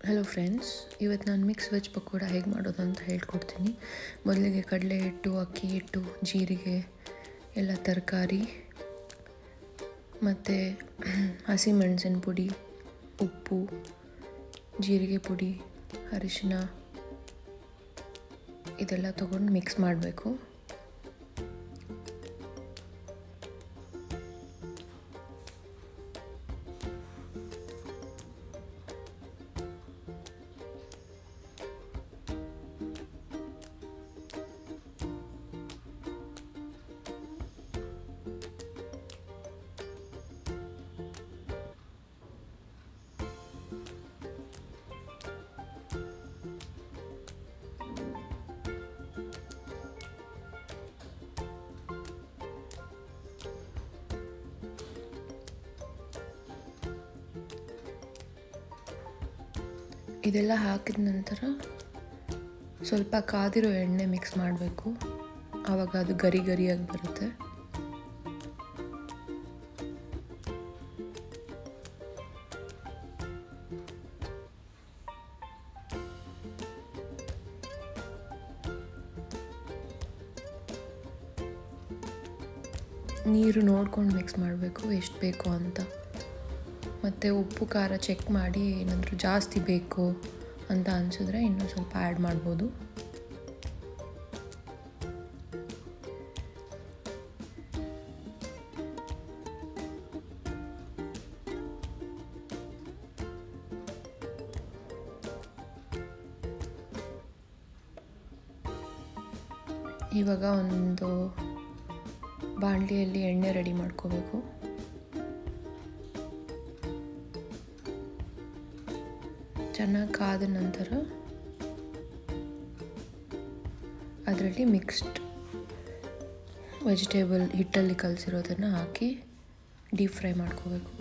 Hello friends, ಇವತ್ತು ನಾನು mix veg pakoda ಹೇಗೆ ಮಾಡೋದು ಅಂತ ಹೇಳ್ಕೊಡ್ತೀನಿ. ಮೊದಲಿಗೆ ಕಡಲೆ ಹಿಟ್ಟು, ಅಕ್ಕಿ ಹಿಟ್ಟು, ಜೀರಿಗೆ, ಎಲ್ಲ ತರಕಾರಿ ಮತ್ತು ಹಸಿಮೆಣಸಿನ ಪುಡಿ, ಉಪ್ಪು, ಜೀರಿಗೆ ಪುಡಿ, ಅರಿಶಿನ ಇದೆಲ್ಲ ತೊಗೊಂಡು ಮಿಕ್ಸ್ ಮಾಡಬೇಕು. ಇದೆಲ್ಲ ಹಾಕಿದ ನಂತರ ಸ್ವಲ್ಪ ಕಾದಿರೋ ಎಣ್ಣೆ ಮಿಕ್ಸ್ ಮಾಡಬೇಕು. ಆವಾಗ ಅದು ಗರಿ ಗರಿಯಾಗಿ ಬರುತ್ತೆ. ನೀರು ನೋಡ್ಕೊಂಡು ಮಿಕ್ಸ್ ಮಾಡಬೇಕು, ಎಷ್ಟು ಬೇಕು ಅಂತ. ಮತ್ತು ಉಪ್ಪು ಖಾರ ಚೆಕ್ ಮಾಡಿ ಏನಾದರೂ ಜಾಸ್ತಿ ಬೇಕು ಅಂತ ಅನಿಸಿದ್ರೆ ಇನ್ನೂ ಸ್ವಲ್ಪ ಆ್ಯಡ್ ಮಾಡ್ಬೋದು. ಇವಾಗ ಒಂದು ಬಾಣಲಿಯಲ್ಲಿ ಎಣ್ಣೆ ರೆಡಿ ಮಾಡ್ಕೋಬೇಕು. ಚೆನ್ನಾಗಿ ಕಾದ ನಂತರ ಅದರಲ್ಲಿ ಮಿಕ್ಸ್ಡ್ ವೆಜಿಟೇಬಲ್ ಹಿಟ್ಟಲ್ಲಿ ಕಲಸಿರೋದನ್ನು ಹಾಕಿ ಡೀಪ್ ಫ್ರೈ ಮಾಡ್ಕೋಬೇಕು.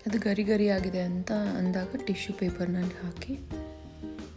ಅದು ಗರಿ ಗರಿ ಆಗಿದೆ ಅಂತ ಅಂದಾಗ ಟಿಶ್ಯೂ ಪೇಪರ್ನಲ್ಲಿ ಹಾಕಿ